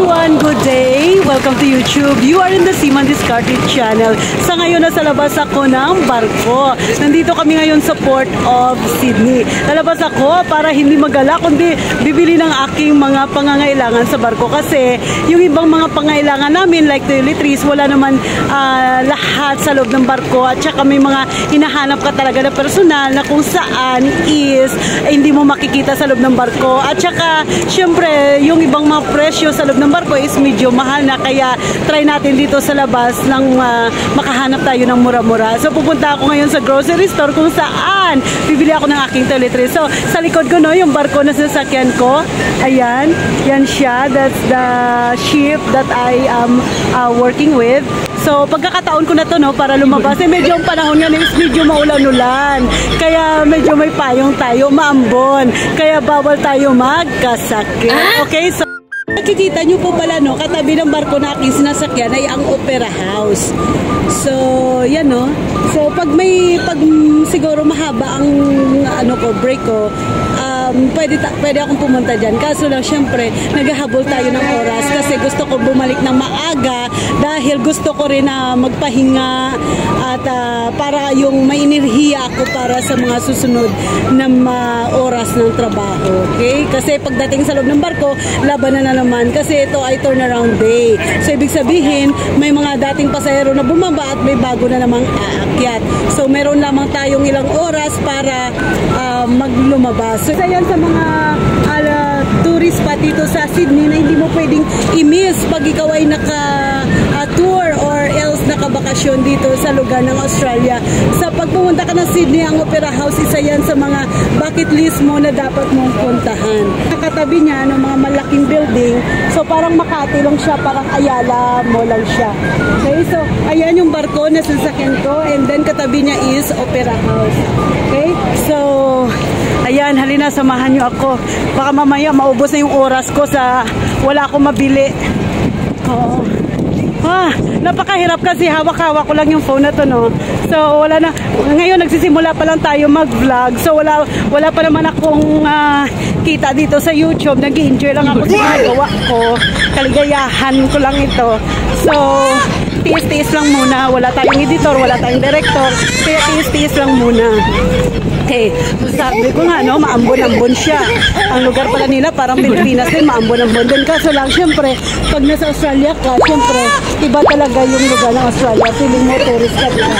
everyone, good day. Welcome to YouTube. You are in the Seaman Discarded channel. Sa ngayon, nasa labas ako ng barko. Nandito kami ngayon sa Port of Sydney. Lalabas ako para hindi magala, kundi bibili ng aking mga pangangailangan sa barko. Kasi yung ibang mga pangangailangan namin, like toiletries, wala naman lahat sa loob ng barko. At saka may mga hinahanap ka talaga na personal na kung saan is hindi mo makikita sa loob ng barko. At saka, syempre, yung ibang mga presyo sa loob ng barko is medyo mahal na, kaya try natin dito sa labas nang makahanap tayo ng mura-mura. So pupunta ako ngayon sa grocery store kung saan bibili ako ng aking toiletries. So sa likod ko, no, yung barko na sasakyan ko, ayan, yan siya. That's the ship that I am working with. So pagkakataon ko na to, no, para lumabas, medyo ang panahon yan is medyo maulan-ulan, kaya medyo may payong tayo, maambon, kaya bawal tayo magkasakit. Okay, so nakikita nyo po pala, no, katabi ng barko na aking sinasakyan ay ang Opera House. So yan, no. So pag siguro mahaba ang break ko, pwede akong pumunta dyan. Kaso lang, syempre, naghahabol tayo ng oras kasi gusto ko bumalik ng maaga dahil gusto ko rin na magpahinga at para yung may enerhiya ako para sa mga susunod na oras ng trabaho. Okay? Kasi pagdating sa loob ng barko, laban na naman kasi ito ay turnaround day. So, ibig sabihin, may mga dating pasahero na bumaba at may bago na namang aakyat. So, meron lamang tayong ilang oras para maglumabas. So, yan sa mga tourist spot dito sa Sydney na hindi mo pwedeng i-miss pag ikaw ay naka-tour or else nakabakasyon dito sa lugar ng Australia. Sa pagpumunta ka ng Sydney, ang Opera House, isa yan sa mga bucket list mo na dapat mong puntahan. Nakatabi niya ng mga malaking building, so parang Makati lang siya, parang Ayala mo lang siya. Okay, so ayan yung barko na sasakyan ko, and then katabi niya is Opera House. Okay, so ayan, halina, samahan nyo ako. Baka mamaya maubos na yung oras ko sa wala akong mabili. Oo. Napakahirap kasi hawak-hawak ko lang yung phone na to, no. So wala na, ngayon nagsisimula pa lang tayo mag-vlog. So wala pa naman akong kita dito sa YouTube. Nag-i-enjoy lang ako sa ginagawa ko. Kaligayahan ko lang ito. So tiis-tiis lang muna. Wala tayong editor, wala tayong director. Kaya tiis-tiis lang muna. Okay, sabi ko nga, no, maambon-ambon siya. Ang lugar pala nila parang Pilipinas din, maambon-ambon din. Kaso lang, syempre, pag nasa Australia ka, syempre, iba talaga yung lugar ng Australia. Feeling mo tourist ka, diba?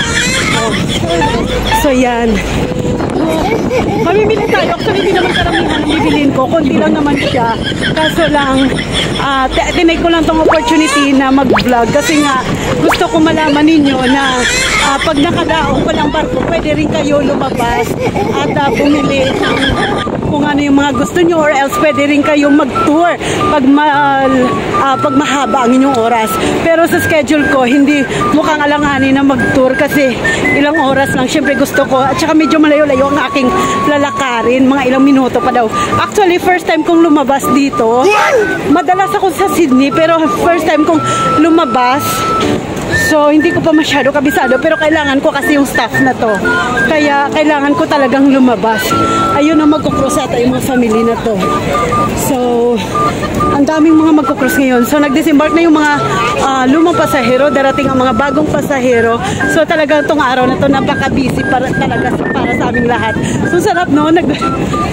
So yan. Mamimili tayo. Actually, hindi naman karamihan ang bibilin ko. Kunti lang naman siya. Kaso lang, tinake ko lang tong opportunity na mag-vlog. Kasi nga, gusto ko malaman ninyo na pag nakadaong pa ng barko, pwede rin kayo lumabas at bumili ng kung ano yung mga gusto nyo, or else pwede rin kayong mag-tour pag mahaba ang inyong oras. Pero sa schedule ko, hindi mukhang alanganin na mag-tour kasi ilang oras lang. Siyempre gusto ko, at saka medyo malayo-layo ang aking lalakarin, mga ilang minuto pa daw. Actually, first time kong lumabas dito. Madalas ako sa Sydney, pero first time kong lumabas. So, hindi ko pa masyado kabisado, pero kailangan ko kasi yung staff na to. Kaya, kailangan ko talagang lumabas. Ayun na, magkukross ata yung mga family na to. So, ang daming mga magkukross ngayon. So, nag-disembark na yung mga lumang pasahero, darating ang mga bagong pasahero. So, talagang tong araw na to, napaka-busy talaga para sa aming lahat. So, sarap, no?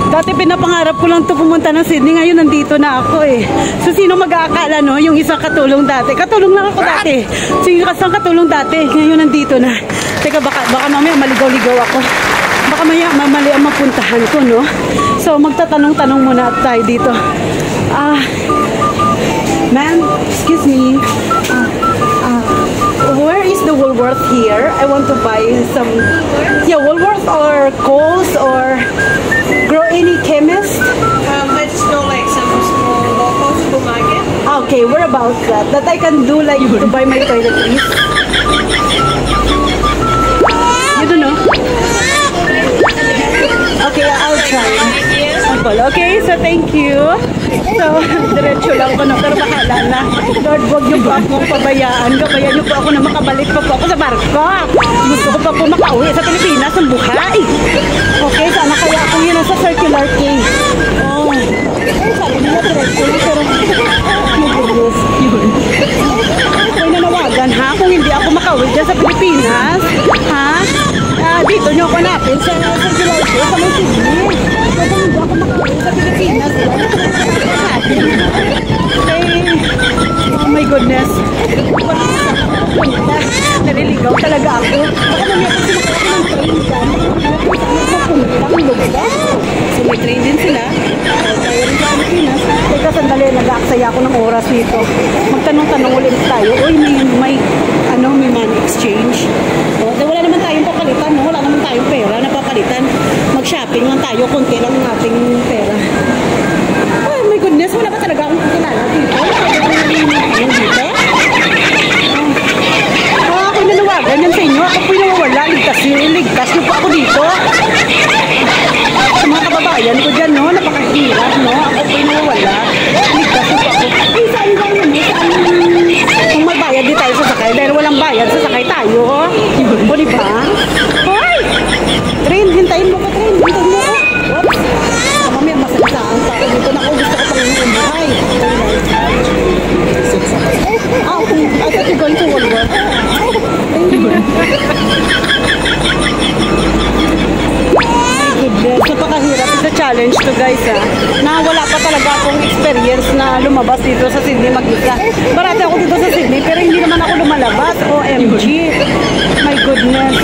Dati pinapangarap ko lang to pumunta ng Sydney. Ngayon, nandito na ako eh. So, sino mag-aakala, no? Yung isang katulong dati. Katulong lang ako dati. So, yung isang katulong dati, ngayon nandito na. Teka, baka mamaya maligaw-ligaw ako. Baka mamali ang mapuntahan ko, no? So, magtatanong-tanong muna tayo dito. Ma'am, excuse me. Where is the Woolworth here? I want to buy some... Yeah, Woolworth or Coles or Grow Any Chemist? Let's go like some small local supermarket. Okay, where about that? That I can do like to buy my toiletries? You don't know? Okay, I'll try. Okay, so thank you. So, diretso lang ko na, pero bahala na. Lord, huwag niyo po akong pabayaan. Gabayan niyo po ako na makabalik pa po ako sa barko. Gusto ko pa po makauwi sa Pilipinas ang buhay. Okay, sana kaya ako yun sa Circular Quay. Oh, sabi nila diretso, pero sa Pilipinas? Ha? Dito nyo ako hanapin sa July 2, sa may Sydney. Kasi hindi ako makauwi sa Pilipinas. Oh my goodness. Naliligaw talaga ako. Baka mamaya kasi makakita ng train dyan. So may train din sila. Tayo rin sa Pilipinas. Teka, sandali, nag-aaksaya ako ng oras dito. Magtanong-tanong ulit tayo. Uy, may money exchange. O, wala naman tayong papalitan, no? Wala naman tayong pera na papalitan. Mag-shopping lang tayo, konti lang ng ating pera. Oh my goodness, wala pa talaga akong kilala dito. Yung dito? Ako nanawagan yan sa inyo. Ako po yung wala. Ligtas niyo po ako dito. Sa mga kababayan ko dyan, no? Napakahirap, no? Ako po yung wala. Ligtas niyo po ako. Ay, saan ba yun? Kung may bayad di tayo sa sakay, dahil walang bayad, sasakay tayo. O, diba? Hoy! Train, hintayin mo ko, train. Hintayin mo ko. Oops. Mamaya masalisaan pa. Dito na ako, gusto ko pang yung buhay. I thought you're going to Woolworth. Goodness, napakahirap. It's a challenge to guys na wala pa talaga akong experience na lumabas dito sa Sydney mag-isa. Barate ako dito sa Sydney pero hindi naman ako lumalabas. OMG. My goodness.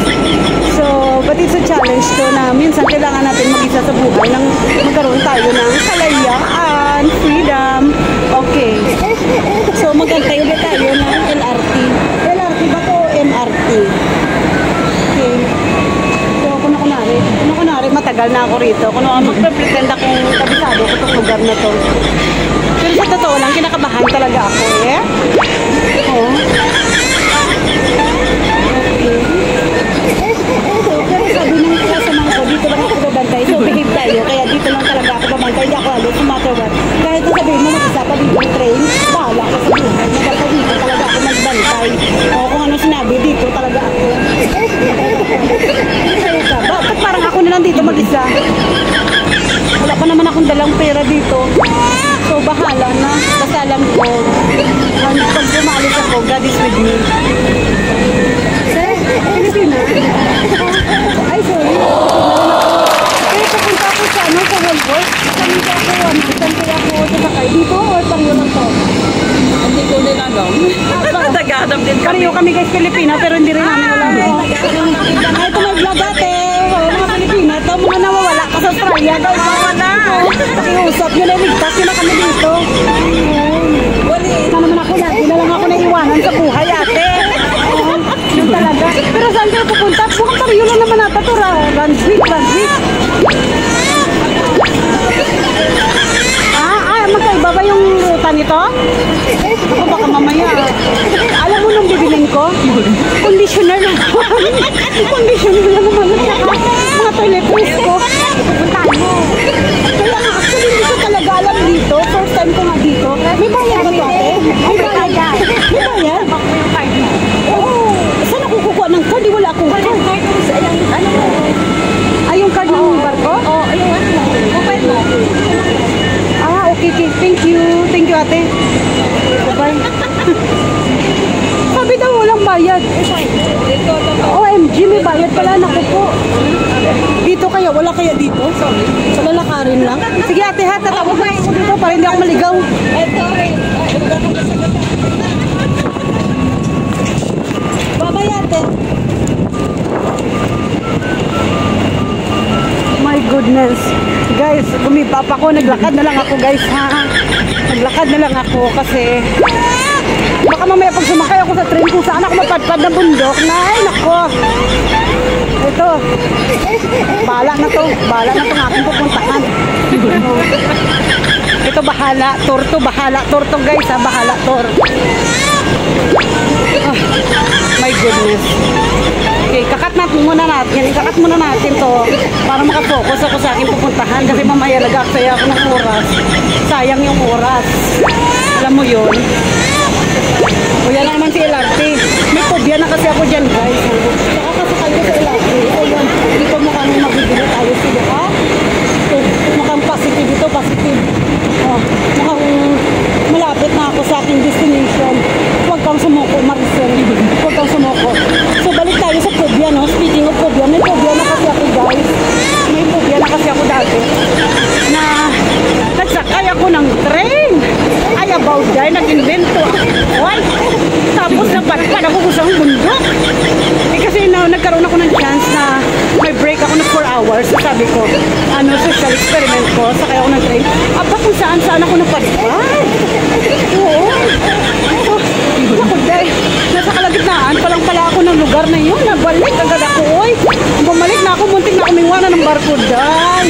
So, but it's a challenge to na minsan kailangan natin mag-isa sa buhay nang magkaroon tayo ng kalayaan, freedom. Okay. So, magantay ulit tayo ng LRT. LRT ba to o MRT? Okay. Kunwari, matagal na ako rito. Kunwari, magpre-pretend akong kabisado ko itong lugar na to. Pero sa totoo lang, kinakabahan talaga ako, eh. Oh. So, pero sabi ng kasama ko, dito lang ako babantay. So, behave tayo. Kaya dito lang talaga ako babantay. Hindi ako alis, no matter what. Kahit na sabihin mo, mag-isa pa dito yung train, bahala ko sa buhay. Nagalpa dito talaga ako magbantay. O, kung ano sinabi, dito talaga ako. Bakit parang ako na lang dito mag-isa? Wala pa naman akong dalang pera dito. So bahala na. Kasi alam ko, pag umalis ako, God is with me. Pilipinas? Ay, sorry. Kaya papunta ako sa Woolworth. Saan kaya ako sasakay? Dito o pariyo lang to? Hindi ko din alam. Tagadam din kami. Pariyo kami guys Pilipina pero hindi rin namin alam. Ay, ito may vlog ate. Mga Pilipina. Ito mga nawawala ka sa Australia. Nawawala. Pakiusap nyo na ligtas nyo na kami dito. Sana naman ako lagi na lang ako naiwanan sa buhay ate. Yun talaga. Pero saan kayo pupunta? Bukang pariyo lang naman ata ito. Brunswick. Magkaiba ba yung ruta nito? O baka mamaya. Alam mo nung bibilin ko? Conditioner lang. Conditioner lang naman. Mga toiletries ko. Pupuntahan mo. Kaya nga, actually hindi ko talaga alam dito. First time ko nga dito. May bayad ba ito ate? May bayad. May bayad? Oo. Saan ako kukuha ng card? Wala akong card. Ay, yung card ng barko? Oo, ayun. Mobile mo. Okay, thank you. Thank you, ate. Bye-bye. Sabi daw walang bayad. OMG, may bayad pala. Naku po. Dito kaya? Wala kaya dito? Sorry. Sa lalakarin lang. Sige, ate ha. Tatawag na ako dito para hindi ako maligaw. Bye-bye, ate. My goodness. Guys, gumipap ako. Naglakad na lang ako, guys, ha? Naglakad na lang ako kasi baka mamaya pag sumakay ako sa train kung saan ako mapadpad ng bundok na, ay, nako. Ito. Bahala na to. Bahala na itong aking pupuntahan. Ito, bahala. Torto, bahala. Torto, guys, ha? Bahala, tor. Oh, my goodness. Okay, kakat muna natin to para makafocus ako sa aking pupuntahan kasi mamaya nag-aksaya ako ng oras. Sayang yung oras. Alam mo yun? O yan naman si LRT. May phobia na kasi ako dyan, guys. Nakakasakay ko sa LRT. Ayan, hindi ko mukhang magbibili tayo sila, ha? So, mukhang positive ito, positive. Oh, mukhang malapit na ako sa aking destination. Huwag kang sumuko, Maricel. Huwag kang sumuko. wow, dahil nag-invento. Why? Tapos napadpad ako sa bundok. Eh kasi nagkaroon ako ng chance na may break ako na 4 hours. So sabi ko, social experiment ko. Sakay ako ng train. Aba kung saan ako napadpad. Oo. Ako dahil nasa kalagitnaan pa lang pala ako ng lugar na yun. Nabalik agad ako. Oy, bumalik na ako. Muntik na kumiwanan ng barko dahil.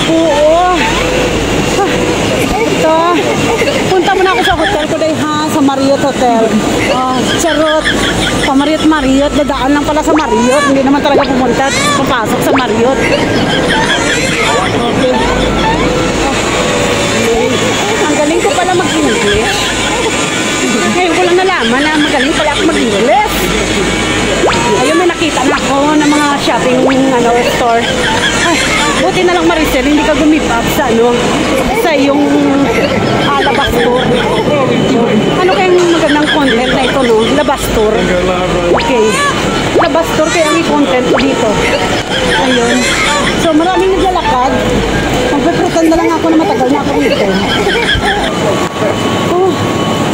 Oo. Ito. Punta muna ako sa hotel ko dahil ha. Sa Marriott Hotel. Charot. Pa Marriott. Dadaan lang pala sa Marriott. Hindi naman talaga pumunta. Papasok sa Marriott. Okay. Ang galing ko pala mag-English. Ngayon ko lang nalaman na magaling pala ako mag-English. Ayun, may nakita na ako ng mga shopping store. Ay, buti na lang Maricel, hindi ka gumipap sa sa yung labas tour. Ano kayang magandang content na ito, no? Labas tour. Okay. Labas tour kaya ang content ko dito. Ayun. So, maraming naglalakad. Magpapretend na lang ako na matagal na ako dito. Oh,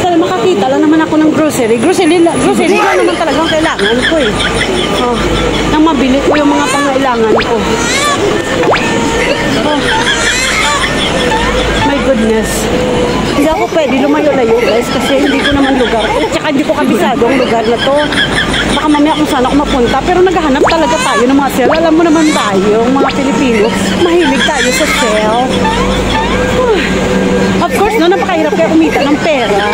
sana makakita lang naman ako ng grocery. Grocery lang naman talagang kailangan ko eh. Nang mabili ko yung mga pangailangan ko. Oh, my goodness. Hindi ako pwede lumayo-layo guys kasi hindi ko naman lugar. Tsaka hindi ko kabisado ang lugar na to. Baka mamaya kung saan ako mapunta. Pero naghahanap talaga tayo ng mga sale. Alam mo naman tayo, mga Pilipino, mahilig tayo sa sale. Of course, napakahirap kaya kumita ng pera.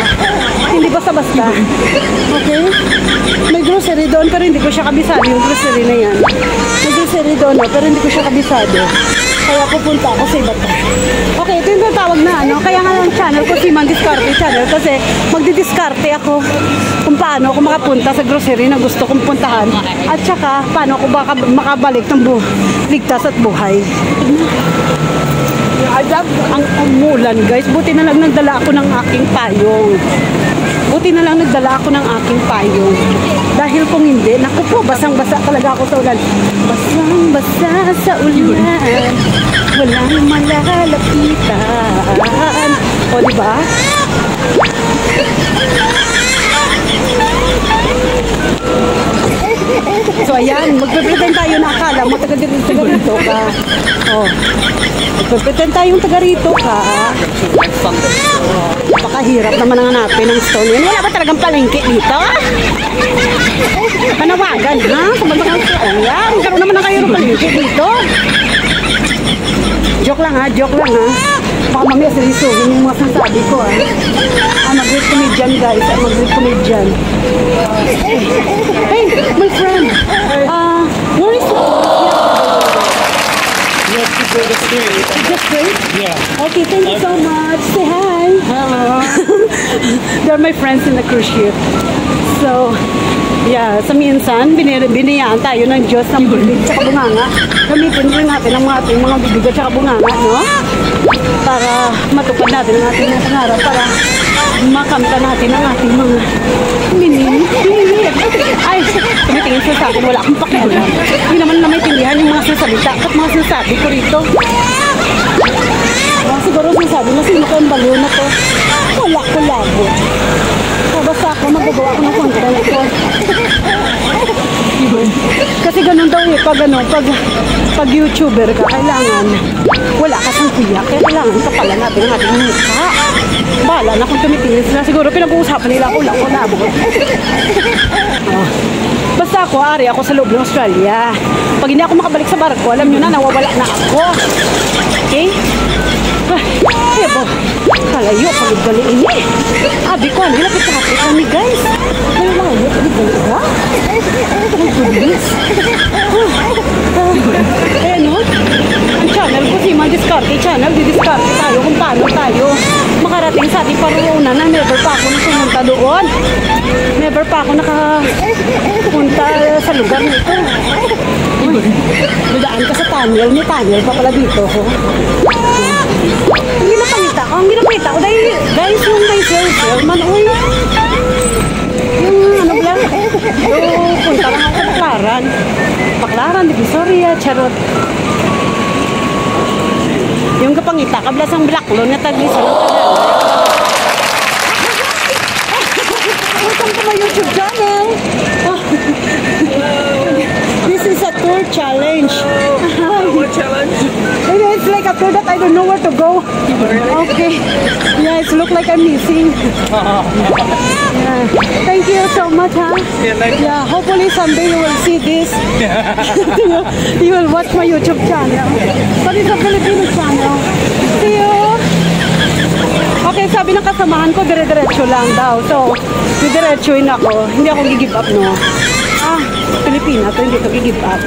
Hindi basta-basta. Okay? May grocery doon pero hindi ko siya kabisado yung grocery na yan. May grocery doon pero hindi ko siya kabisado. Kaya pupunta ako sa iba pa. Okay, ito yung tawag na Kaya nga ang channel ko, Seaman Discarte Channel. Kasi magdidiskarte ako kung paano ako makapunta sa grocery na gusto kong puntahan. At saka, paano ako makabalik ng ligtas at buhay. Ang umulan guys. Buti na lang nagdala ako ng aking payong. Dahil kung hindi, naku po, basang-basa talaga ako sa ulan. Basang-basa sa ulan, walang malalapitan. O, diba? So, ayan, magpipretend tayo na akala mo taga rito ka. Oh. Magpipretend tayong taga rito ka. Napakahirap naman ang hanapin ng stone yun. Wala ba talagang palengke dito? Panawagan, ha? Kumbaga ng stone yan. Karoon naman na kayo ng palengke dito. Joke lang ha. Baka mamaya seryosohin yung mga sinasabi ko ha. I'm a great comedian guys. Hey, my friend. Where is the... Yes, Just great? yeah. Okay, thank you so much. Say hi. Hello. They're my friends in the cruise ship. So, yeah, sa minsan, biniyaan tayo ng Diyos ng bibig at bunganga. Gamitin rin natin ang ating mga bibig at bunganga, no? Para matupad natin ang ating pangarap, para makamta natin ang ating mga minimit. Ay, tumitingin siya sa akin, wala akong pakialam. Hindi naman na may tindihan yung mga sasalita at mga sinasabi ko rito. Siguro sinasabi mo, sino ko yung baliw na to? Wala ko labo. Basta ako, magagawa ko ng content ko. Kasi ganun daw eh, pag YouTuber ka, kailangan wala ka sang kuya, kaya kailangan ka pala natin ang ating mukha. Bahala na kung tumitingin sila. Siguro pinag-uusapan nila ako lang, labo. Basta ako, ari ako sa loob ng Australia. Pag hindi ako makabalik sa barko, alam nyo na, nawawala na ako. Okay? Ay, po. Kalayo, pagod-gali ini. Abi ko, ano, lapit-lapit kami, guys. Kaya layo, pagod-gali ka? Ay, goodness. Kaya, no? Ang channel ko, Seaman Discarte Channel. Didiskarte tayo kung paano tayo makarating sa ating paruunan na never pa ako pumunta doon. Never pa ako nakapunta sa lugar nito. Dadaan ka sa tunnel. May tunnel pa pala dito. Hindi napakita ko. Dahil guys, yung may sale man, uy. Yung ano ba? Yung punta lang ako sa Baclaran, Divisoria, charot. Yung kapangita, kablas ang blacklo na tagli sa lang kadala. look like I'm missing. Yeah. Thank you so much, huh? Yeah, hopefully someday you will see this. You will watch my YouTube channel. But it's a Filipino channel. See you! Okay, sabi ng kasamahan ko, dire-diretso lang daw. So, diretsuin ako. Hindi ako gi-give up, no? Pilipina to, hindi to gi-give up.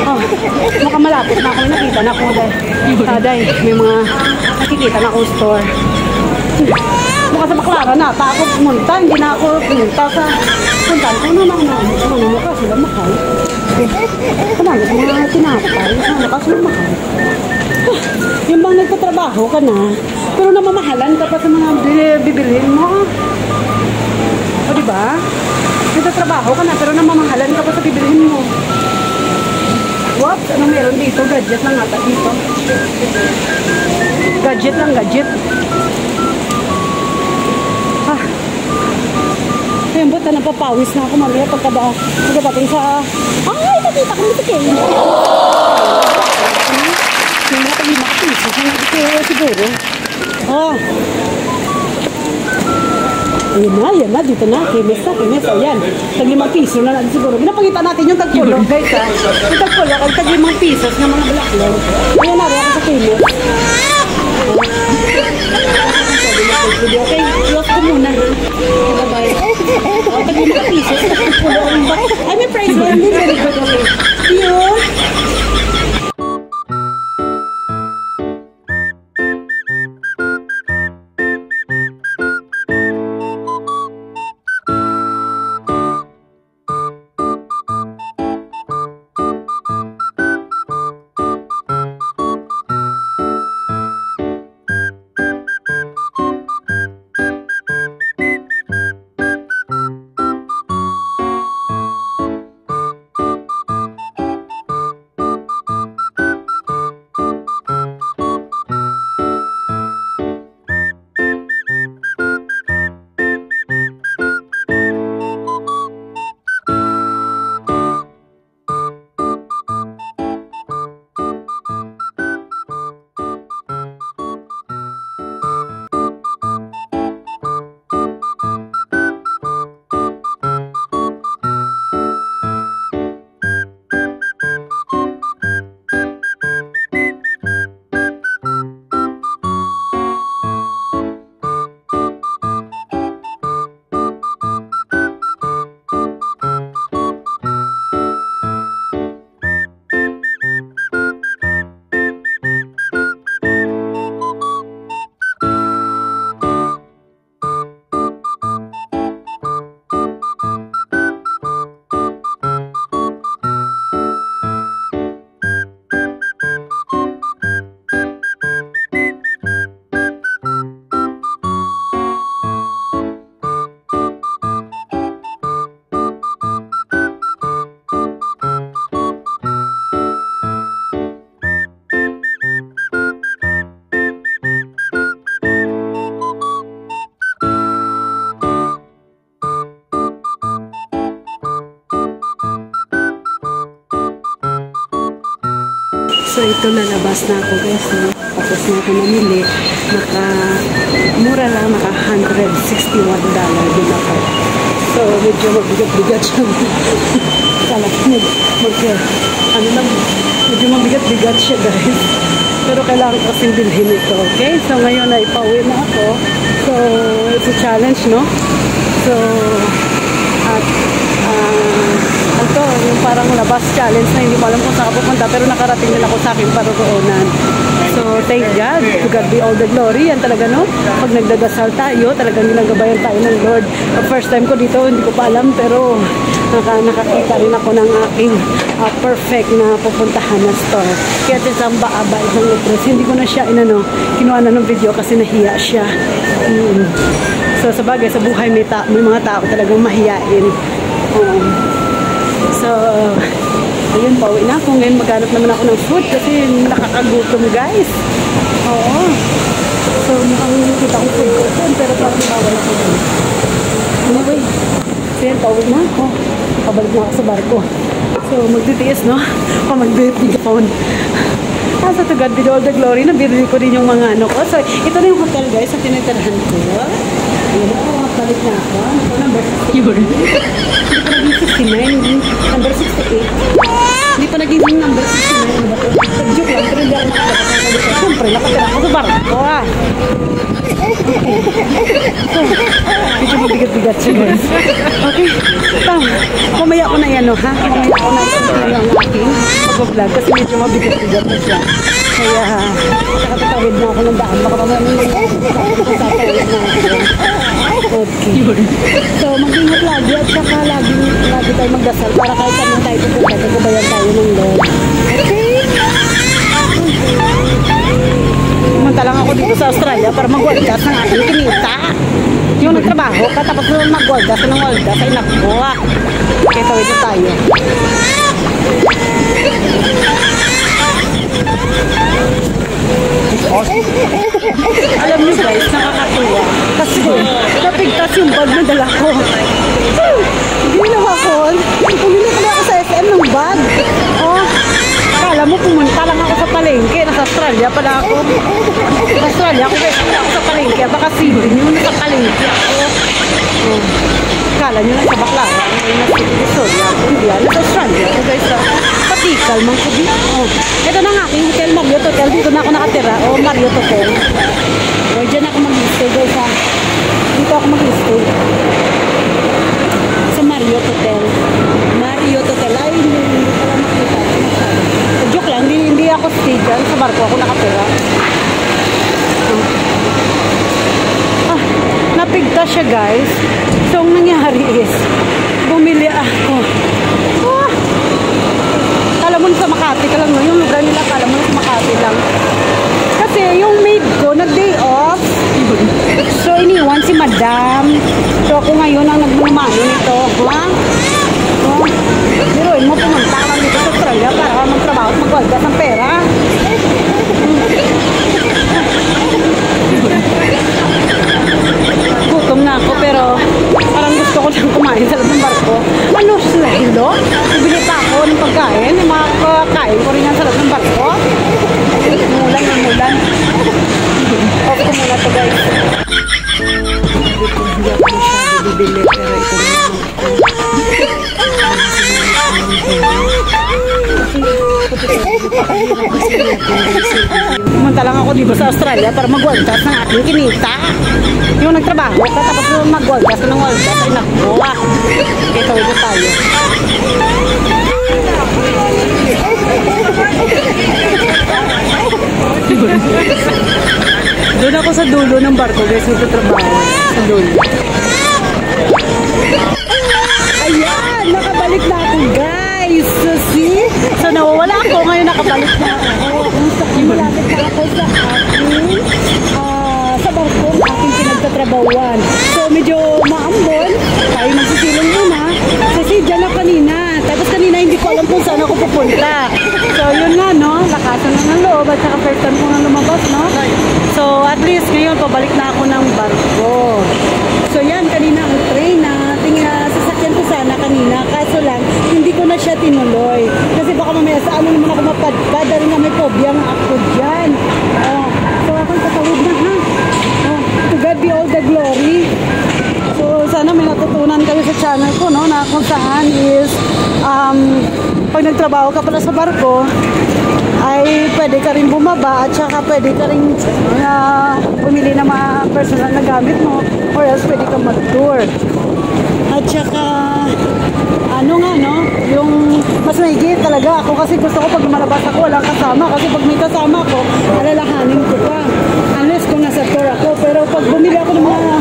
Oh, mukhang malapit na ako. Nakita na ako dahil may mga nakikita na akong store. Mukha sa Baclaran na, ako pumunta, hindi na ako pumunta sa puntaan ko naman na mukha sila mahal. Kanagos mga tinapay, mukha sila mahal. Yung bang nagtatrabaho ka na, pero namamahalan ka pa sa mga bibilhin mo. O diba? Nagtatrabaho ka na, pero namamahalan ka pa sa bibilhin mo. Whoops, ano meron dito? Gadget lang ata dito. Gadget lang, gadget. Ayun, buta napapawis na ako mamaya pagkadating sa... Ay, nakita ko nito kayo. May mga pag-imakapis. Siguro. Ayan na, dito na. Kimis. Ayan. Tag-5 piso na natin siguro. Pinapakita natin yung tagpulo, guys, ha. Yung tagpulo, kag tag-5 pisos ng mga blackload. Ayan na, ako sa kimis. Okay, iwas ko muna. Bye-bye. Tag-5 pisos. Ay, may price na yun. Very good, okay. See you. So ito lalabas na ako guys. Tapos na ako namili. Mura lang, naka $161 din ako. So medyo mabigat-bigat siya. Medyo mabigat-bigat siya guys. Pero kailangan ko kasing bilhin ito. Okay? So ngayon ay pauwi na ako. So it's a challenge, no? So at ito, yung parang labas challenge na hindi ko alam kung saan ako pupunta pero nakarating din ako sa akin paroroonan. So, thank God. To God be all the glory. Yan talaga, no? Pag nagdadasal tayo, talagang ginagabayan tayo ng Lord. The first time ko dito, hindi ko pa alam pero nakakita rin ako ng aking perfect na pupuntahan na store. Kaya isang baaba, isang letras. Hindi ko na siya kinuha na ng video kasi nahiya siya. So, sa bagay, sa buhay may mga tao talagang mahiyain. So, ayun, pauwi na ako. Ngayon maghanap naman ako ng food kasi nakakagutom guys. Oo. So, mukhang nakita kong food ko. Pero parang bawal ako dun. Anyway, so yan, pauwi na ako. Pabalik na ako sa barko. So, magtitiis, no? O magbibigaphone. Asa to God be all the glory. Nabili ko din yung mga ano ko. So, ito na yung hotel guys na tinitirahan ko. Ayan ako, makapalit na ako. Ito number 68. Hindi pa naging 69. Number 68. Hindi pa naging number 69. Ano ba ito? Joke lang. Pero hindi ako nakapagpapalit. Siyempre, nakatira ako sa barko ah. Medyo mabigat-bigat siya guys. Okay. Mamaya ko na yan ha. Mamaya ko na yan ang aking pag-vlog kasi medyo mabigat-bigat na siya. Kaya nakatatawid na ako ng daan. Baka mamaya nang tatawid na ako. Okay. So mag-ingat lagi at saka lagi tayo magdasal para kahit saan tayo pupunta, nagbabayan tayo ng Lord. Okay? Pumunta lang ako dito sa Australia para mag-waldas ng aking kinita. Yung nagtrabaho ka tapos mag-waldas ng waldas ay nakuha. Kaya tawid na tayo. Alam niyo guys, nakakatuwa. Kasi napigtas yung bag na dala ko. Hindi na ako. Pumili pala ako sa SM ng bag. Oh, akala mo pumunta lang ako sa palengke. Nasa Australia pala ako. Sa Australia ako sa palengke. Baka Sydney yun, nasa palengke ako. Oh. Akala nyo lang sa Baclaran. Ngayon nasa Victoria. Hindi yan. Nasa Australia ako guys. Patikal man ko dito. Oh. Ito na nga aking hotel, Marriott Hotel. Dito na ako nakatira. Oh, Marriott Hotel. Oh, dyan ako mag-stay guys ha. Dito ako mag-stay. Sa Marriott Hotel. Marriott Hotel. Ay, hindi pala makita. Joke lang. Hindi ako stay dyan. Sa barko ako nakatira. Oh. Napigta siya guys. So, ang nangyari is, bumili ako. Oh. Kala mo sa Makati ka lang, no? Yung lugar nila, kala mo sa Makati lang. Kasi yung maid ko, nag-day off. So, iniwan si madam. So, ako ngayon ang nagmumano nito. Ha? Oh. Biruin mo, pumunta ka dito sa Australia para magtrabaho at magwaldas ng pera. Gutom na ako, pero parang gusto ko lang kumain sa loob ng barko. Ano sila, Hilo? Bibili pa ako ng pagkain. Yung mga kakain ko rin yan sa loob ng barko. Mulan na mulan. Okay muna to guys. Hindi ako masyado bibili, pero ito na naman pumunta lang ako dito sa Australia para magwaldas ng aking kinita. Yung nagtrabaho ka tapos magwaldas ng waldas ay nakuha. Kaya tawid na tayo. Doon ako sa dulo ng barko guys, nagtatrabaho sa dulo. Ayan, nakabalik na ako guys. So see? So nawawala ako ngayon, nakabalik na ako. Malapit na ako sa aking sa barko ng aking pinagtatrabawan. So medyo maambon. Tayo magsisilong muna. Kasi dyan na kanina. Tapos kanina hindi ko alam kung saan ako pupunta. So yun nga no, lakasan na ng loob at saka first time ko nga lumabas no. So at least ngayon pabalik na ako ng barko. So yan, kanina ang train na sasakyan ko sana kanina. Kaso lang, hindi ko na siya tinuloy. Kasi baka mamaya sa ano naman ako mapadpad. Dahil nga may phobia nga ako dyan. Oh, so akong tatawid na ha. Oh, to God be all the glory. So sana may natutunan kayo sa channel ko no, na kung saan is pag nagtrabaho ka pala sa barko ay pwede ka rin bumaba at saka pwede ka rin pumili ng mga personal na gamit mo or else pwede ka mag-tour. At saka ano nga no, yung mas maigit talaga ako kasi gusto ko pag lumalabas ako walang kasama kasi pag may kasama ako alalahanin ko pa unless kung nasa tour ako. Pero pag bumili ako ng mga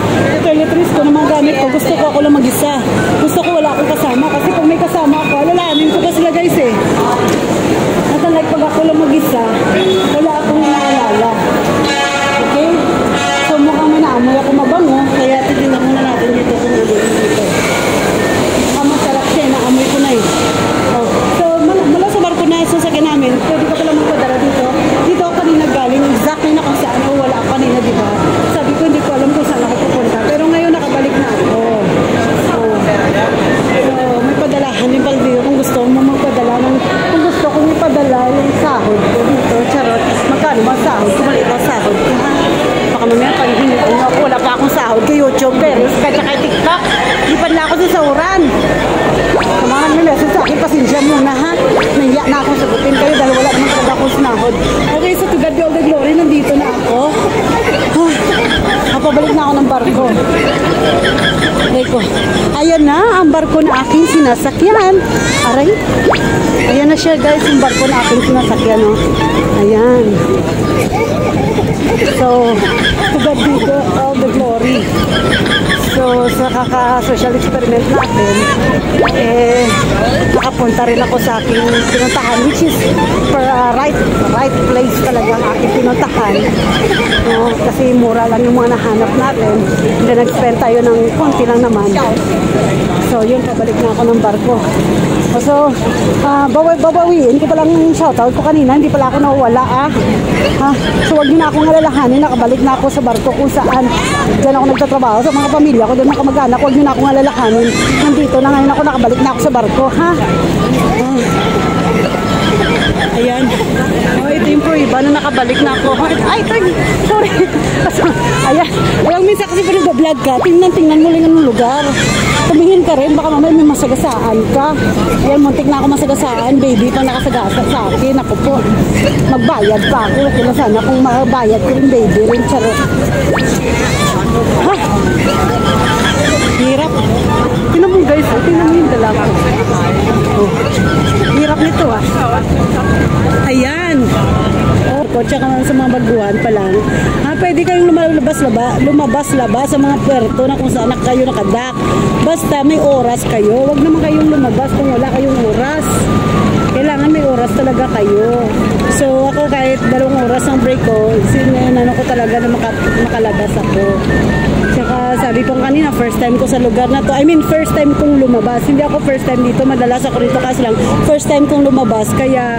toiletries ko, ng mga gamit ko, gusto ko ako lang mag-isa. Gusto ko wala akong kasama kasi pag may kasama ako alalahanin ko pa sila guys eh. At like pag ako lang mag-isa wala akong naalala. Okay? So mukhang manaamoy ako mabango kaya titignan muna natin dito kung ano dito. Masarap siya, naamoy ko na eh. Oh. So mula sa barko na sasakyan namin, pwede ka pala magpadala dito. Dito ako kanina galing, exactly na kung saan ako wala ako kanina, diba? Sabi ko hindi ko alam kung saan ako pupunta. nahiya na akong sagutin kayo dahil wala naman talaga akong sinahod. Okay, so to God be all the glory, nandito na ako. Pabalik na ako ng barko. Ayan na, ang barko na aking sinasakyan. Aray. Ayan na siya guys, yung barko na aking sinasakyan. Oh. Ayan. So, to God be all the glory. So, sa kaka-social experiment natin, nakapunta rin ako sa aking pinuntahan, which is for right place talaga ang aking pinuntahan. No, kasi mura lang yung mga nahanap natin. Then, nag-spend tayo ng konti lang naman. So, yun, pabalik na ako ng barko. So, babawiin ko palang shoutout ko kanina. Hindi pala ako nawawala, So, wag nyo na akong alalahanin. Nakabalik na ako sa barko kung saan dyan ako nagtatrabaho sa mga pamilya ko, dyan mga kamag-anak. Huwag nyo na akong alalahanin. Nandito na ngayon ako, nakabalik na ako sa barko, Ayan. Ito yung pruiba na nakabalik na ako. Ay, sorry. Ayan. Minsan kasi pa nag-vlog ka, tingnan mo lang ang lugar. Tumingin ka rin, baka mamaya may masagasaan ka. Ayan, muntik na ako masagasaan. Baby pa nakasagasa sa akin. Ako po, magbayad pa ako. Kaya sana kung magbayad ko rin baby rin. Charot. Hirap. Tingnan mo guys, tingnan mo yung dalawa. Hirap nito Ayan. Tsaka sa mga baguhan pa lang. Pwede kayong lumabas-labas sa mga puerto na kung saan kayo nakadak. Basta may oras kayo. Huwag naman kayong lumabas kung wala kayong oras. Kailangan may oras talaga kayo. So ako kahit 2 oras ang break ko, sinanano ko talaga na makalabas ako. Tsaka sabi ko kanina, first time ko sa lugar na to. I mean, first time kong lumabas. Hindi ako first time dito. Madalas ako rito kasi lang first time kong lumabas. Kaya,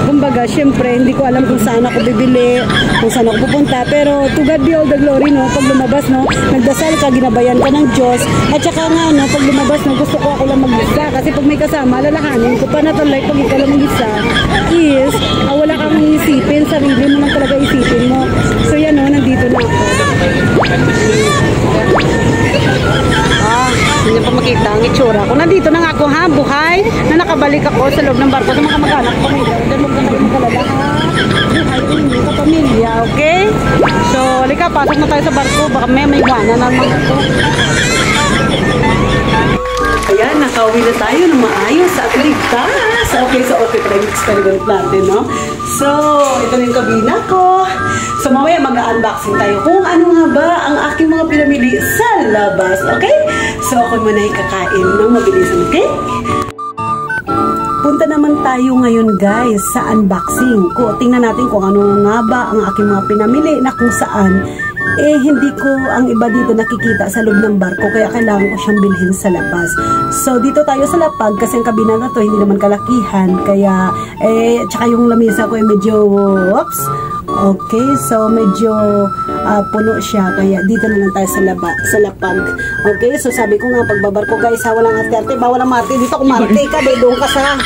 kumbaga, syempre, hindi ko alam kung saan ako bibili, kung saan ako pupunta. Pero, to God be all the glory, no? Pag lumabas, no? Nagdasal ka, ginabayan ka ng Diyos. At saka nga, no? Pag lumabas, no? Gusto ko ako lang mag-isa. Kasi pag may kasama, lalahanin ko pa na to, like, pag ikaw lang mag-isa, is, wala kang isipin, sarili mo lang talaga isipin mo. So, yan, no? Nandito na ako. Hindi pa makita ang itsura ko. Nandito na nga ako, buhay, na nakabalik ako sa loob ng barko sa mga kamag-anak ko. Then, huwag na kayo magalala, buhay, hindi ka pamilya, okay? So, halika, pasok na tayo sa barko. Baka may iwanan na naman ito. Ayan, nakauwi na tayo ng maayos sa ligtas. Okay, so okay pa yung experiment natin, no? So, ito na yung kabina ko. So, mamaya mag-unboxing tayo kung ano nga ba ang aking mga pinamili sa labas, okay? So, ako muna kakain ng mabilisan, okay? Punta naman tayo ngayon guys sa unboxing. Tingnan natin kung ano nga ba ang aking mga pinamili na kung saan hindi ko ang iba dito nakikita sa loob ng barko, kaya kailangan ko siyang bilhin sa labas. So, dito tayo sa lapag kasi ang kabina na to hindi naman kalakihan, kaya tsaka yung lamesa ko ay medyo okay, so medyo puno siya, kaya dito na lang tayo sa lapag. Okay, so sabi ko nga pagbabarko guys, walang arte-arte, bawal ang marte dito. Kung marte ka, doon ka sa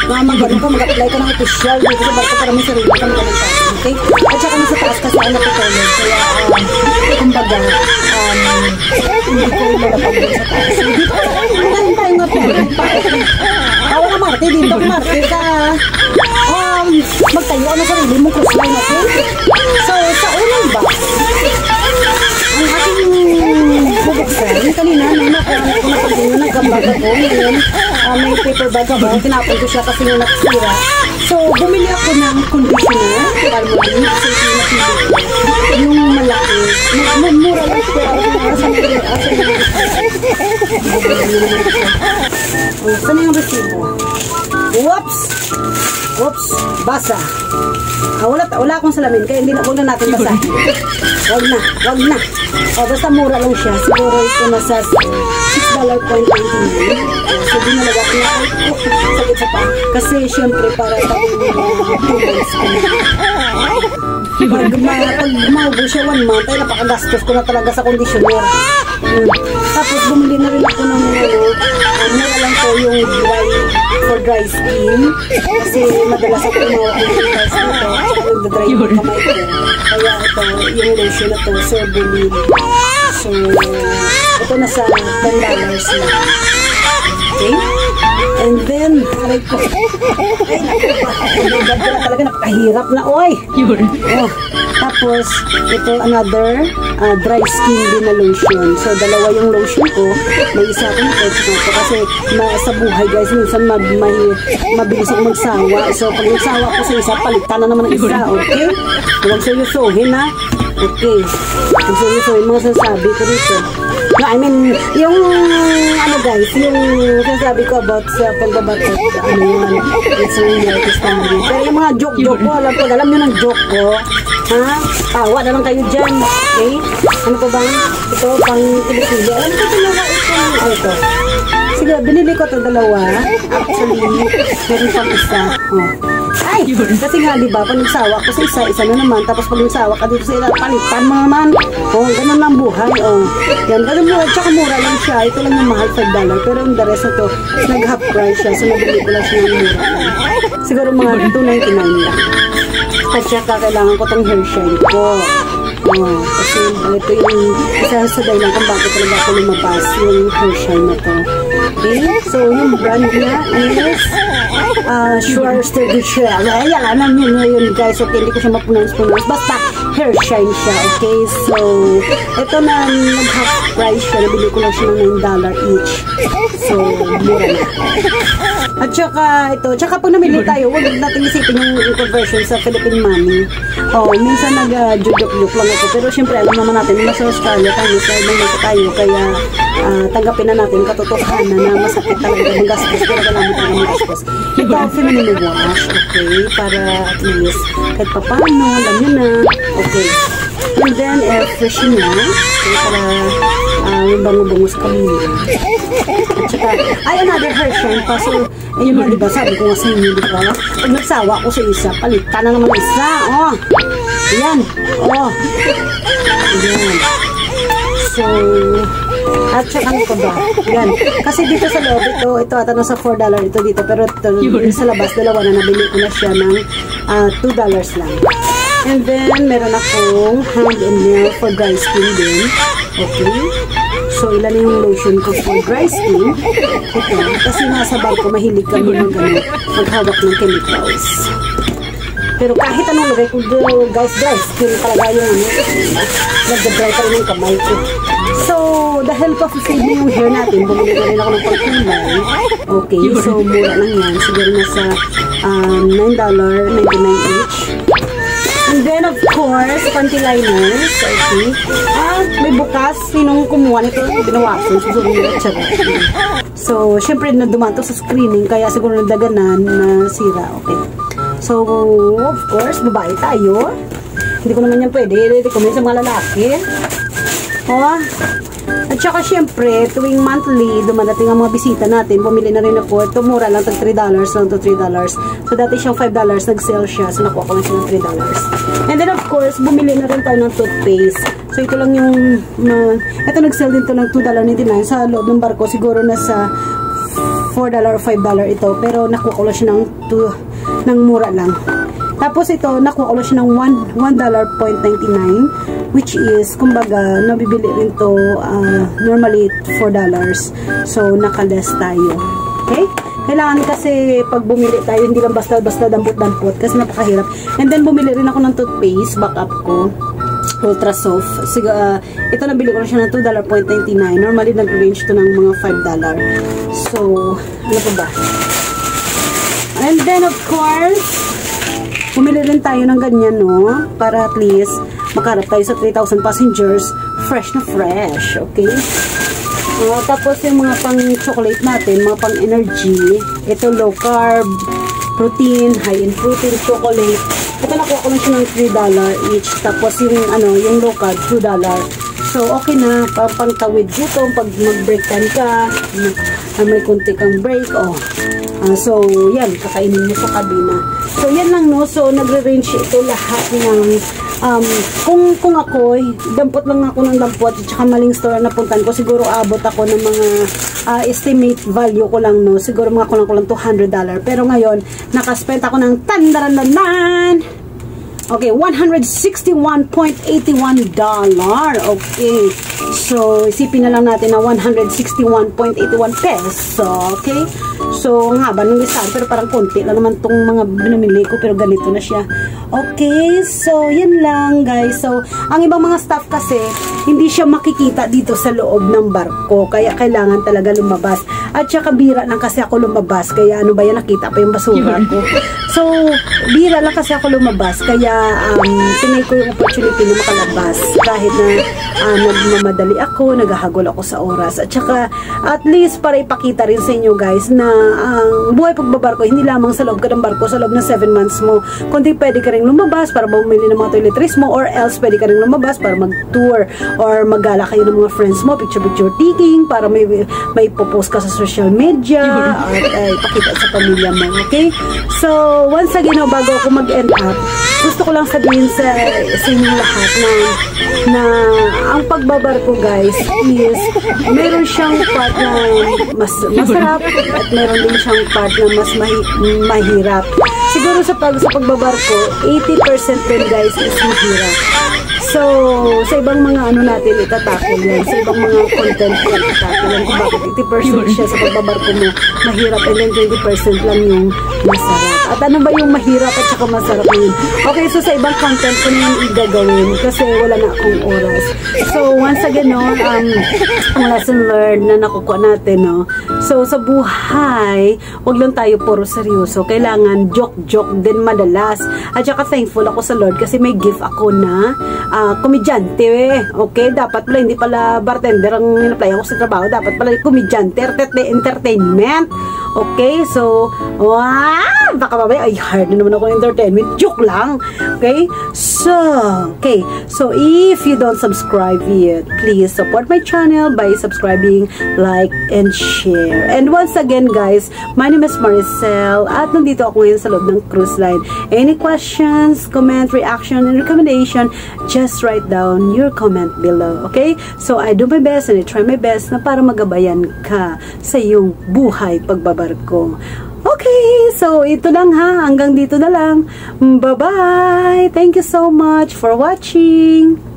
mag-apply ka ng official dito sa barko para may sarili ka mag-apply. Okay? At saka nasa taas kasi ang natutulog. Kaya, kumbaga, hindi ko malapag sa taas. So, dito, hindi tayo nga po. Bawal ang marte dito. Kung marte ka, magtayo ang sarili mo cruise line, okay? So, sa unang box, ang aking bubuksan, kanina, nagkambag ako, ngayon, may paper bag ako, tinapon ko siya kasi yung nakasira. So, bumili ako ng conditioner, kaya mo rin, yung malaki, mura lang, saan yung resibo? Oops, basa. Wala akong salamin, kaya hindi na, huwag na natin basahin. Wag na. Basta mura lang siya. Siguro ito nasa $6.89. So, dinalaga ko na sakit sa pa. Kasi, syempre, para tayong 2 months. Pag maubo siya 1 month, ay napakagastos ko na talaga sa conditioner. Tapos, bumili na rin ako ng mura lang ko yung for dry skin. Kasi, madalas ako umawa ng dry skin ko. Nagdadry yung kamay ko. Kaya ito, yung lotion na to, Sorbonil. So, ito nasa $10 na. Okay? And then, aray ko. Talaga napakahirap na, oy. Oh, tapos, ito another dry skin din na lotion. So, dalawa yung lotion ko. May isa akong ito kasi sa buhay guys, minsan mabilis ako magsawa. So, pag magsawa ko sa isa, palitan na naman ang isa, okay? Huwag seryosohin ha. Okay. Huwag seryosohin mga sasabi ko dito. No, I mean, yung ano guys, yung sasabi ko about sa pagbabatot, ano yun, it's really artist family. Pero yung mga joke-joke ko, alam nyo ng joke ko, ha? Tawa na lang kayo dyan, okay? Ano pa ba? Ito, pang kilikili. Alam ko talaga ito. Sige, binili ko ito dalawa. Actually, meron pang isa. Oh. Ay! Kasi nga, diba, pag nagsawa ko sa isa na naman. Tapos pag nagsawa ka dito sa isa, palitan mo naman. Oh, ganun lang buhay. Oh. Yan, ganun mura. Tsaka mura lang siya. Ito lang yung mahal, $5. Pero yung the rest na to, nag-half price siya. So, nabili ko lang siya ng mura. Siguro mga $2.99 lang. At saka kailangan ko tong hair shine ko. Oh, kasi ito yung isa sa dahilan kung bakit talaga ako lumabas yung hair shine na to. Okay? So, yung brand niya is Sure Sturdy Shell. Ayan, alam nyo na yun guys. Okay, hindi ko siya mapunas. Basta hair shine siya. Okay? So, ito na nag-half price siya. Nabili ko lang siya ng $9 each. So, mura na. At saka ito, tsaka pag namili tayo, huwag natin isipin yung conversion sa Philippine money. Oh, minsan nag-joke-joke lang ako. Pero syempre, alam naman natin, nasa Australia tayo, sa ibang nasa tayo, kaya tanggapin na natin katotohanan na masakit talaga ng gastos. Pero kailangan tayo ng gastos. Ito, feminine wash, okay? Para at least, kahit pa paano, alam nyo na, okay. And then, air fresh na, okay, para yung bango-bango sa kamino. At saka, ay, another hair shine pa. So, ayun na, diba, sabi ko nga sa inyo, diba? Pag nagsawa ko sa isa, palitan na naman isa. Oh, ayan. Oh, ayan. So, at saka ano pa ba? Yan. Kasi dito sa loob, ito ata nasa $4 ito dito. Pero ito, sa labas, dalawa na nabili ko na siya ng $2 lang. And then, meron akong hand and nail for dry skin din. Okay. So, ilan yung lotion ko for dry skin. Ito. Kasi nasa barko, mahilig kami ng gano'n. Maghawak ng chemicals. Pero kahit anong lagay ko, guys, dry skin talaga yung nag-dry pa rin ng kamay ko. So, the help of saving yung hair natin, bumili na rin ako ng pagkulay. Okay, so mura lang yan. Siguro nasa $9.99 each. And then, of course, panty liners. Okay. May bukas. Sinong kumuha nito? Binawasan. So, syempre, dumaan to sa screening. Kaya siguro nadaganan na sira. Okay. So, of course, babae tayo. Hindi ko naman yan pwede. Recommend sa mga lalaki. Oh. At saka syempre, tuwing monthly, dumadating ang mga bisita natin, bumili na rin ako. Ito mura lang, tag $3 lang to $3. So dati siyang $5, nag-sale siya. So nakuha ko lang siya ng $3. And then of course, bumili na rin tayo ng toothpaste. So ito lang yung, ito nag-sale din to ng $2.99. Sa loob ng barko, siguro nasa $4 or $5 ito. Pero nakuha ko lang siya ng mura lang. Tapos ito, nakuha ko lang siya ng $1.99. Which is, kumbaga, nabibili rin to normally $4. So, nakaless tayo. Okay? Kailangan kasi pag bumili tayo, hindi lang basta-basta dampot-dampot kasi napakahirap. And then, bumili rin ako ng toothpaste, backup ko. Ultra soft. Ito nabili ko na siya ng $2.99. Normally, nag-range to ng mga $5. So, ano pa ba? And then, of course, bumili rin tayo ng ganyan, no? Para at least, makarap tayo sa 3,000 passengers, fresh na fresh, okay? Tapos yung mga pang-chocolate natin, mga pang-energy, ito low carb, protein, high in protein, chocolate. Ito nakuha ko lang siya ng $3 each. Tapos yung low carb, $2. So, okay na, pang-tawid gutom, pag mag-break time ka, may konti kang break, so, yan, kakainin mo sa kabina. So, yan lang, no? So, nagre-range ito lahat ng, kung ako, dampot lang ako ng dampot, at saka maling store na napuntan ko, siguro abot ako ng mga, estimate value ko lang, no? Siguro mga kulang $200. Pero ngayon, nakaspend ako ng tandarandanan, Okay, $161.81. Okay. So, isipin na lang natin na 161.81 peso. Okay? So, ang haba ng listahan, pero parang konti lang naman tong mga binamili ko, pero ganito na siya. Okay, so, yan lang, guys. So, ang ibang mga stuff kasi, hindi siya makikita dito sa loob ng barko, kaya kailangan talaga lumabas. At saka bira lang kasi ako lumabas, kaya ano ba yan, nakita pa yung basura ko. So, bira lang kasi ako lumabas, kaya tinay ko yung opportunity na makalabas. Kahit na nagmamadali ako, naghahagol ako sa oras. At saka, at least para ipakita rin sa inyo guys na ang buhay pagbabarko, hindi lamang sa loob ka ng barko, sa loob ng 7 months mo, kundi pwede ka rin lumabas para bumili ng mga toiletries mo, or else pwede ka rin lumabas para mag-tour, or magala kayo ng mga friends mo, picture-picture taking, para may popost ka sa social media, at ipakita sa pamilya mo, okay? So, once again, bago ako mag-end up, gusto ko lang sabihin sa inyong lahat na ang pagbabarko guys is meron siyang part na masarap at meron din siyang part na mas mahirap. Siguro sa pagbabarko, 80% din guys is mahirap. So, sa ibang mga ano natin itatakol yan, sa ibang mga content yan itatakol yan kung bakit 80% siya sa pagbabarko mo mahirap, and then 20% lang yung masarap. At ano ba yung mahirap at saka masarap yun? Okay, so sa ibang content ko na yung igagawin kasi wala na akong oras. So, once again, no, ang lesson learned na nakukuha natin, no. So, sa buhay, wag lang tayo puro seryoso. Kailangan joke-joke din madalas. At saka thankful ako sa Lord kasi may gift ako na komedyante, okay? Dapat pala, hindi pala bartender ang in-apply ako sa trabaho. Dapat pala komedyante, entertainment. Okay? So, wow! Baka mamaya, ay, hard na naman ako entertainment. Joke lang. Okay? So, okay. So, if you don't subscribe yet, please support my channel by subscribing, like, and share. And once again, guys, my name is Maricel at nandito ako ngayon sa loob ng cruise line. Any questions, comment, reaction, and recommendation, just write down your comment below. Okay? So, I do my best and I try my best na para magabayan ka sa iyong buhay pagbabarko. Okay, so ito lang ha. Hanggang dito na lang. Bye-bye! Thank you so much for watching!